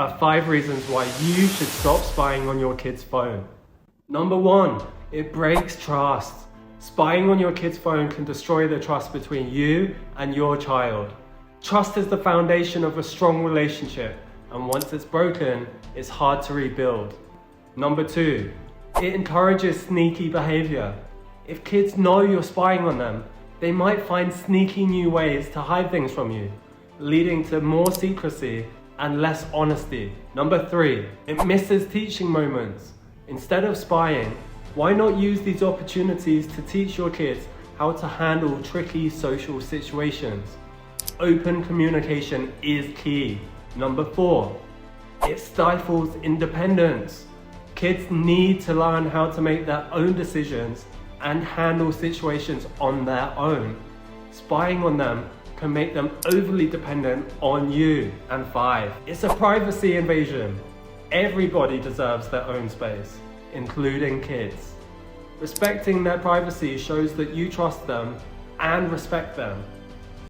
are 5 reasons why you should stop spying on your kid's phone. Number 1, it breaks trust. Spying on your kid's phone can destroy the trust between you and your child. Trust is the foundation of a strong relationship, and once it's broken, it's hard to rebuild. Number 2, it encourages sneaky behavior. If kids know you're spying on them, they might find sneaky new ways to hide things from you, leading to more secrecy and less honesty. Number 3, it misses teaching moments. Instead of spying, why not use these opportunities to teach your kids how to handle tricky social situations? Open communication is key. Number 4, it stifles independence. Kids need to learn how to make their own decisions and handle situations on their own. Spying on them can make them overly dependent on you. And 5, it's a privacy invasion. Everybody deserves their own space, including kids. Respecting their privacy shows that you trust them and respect them.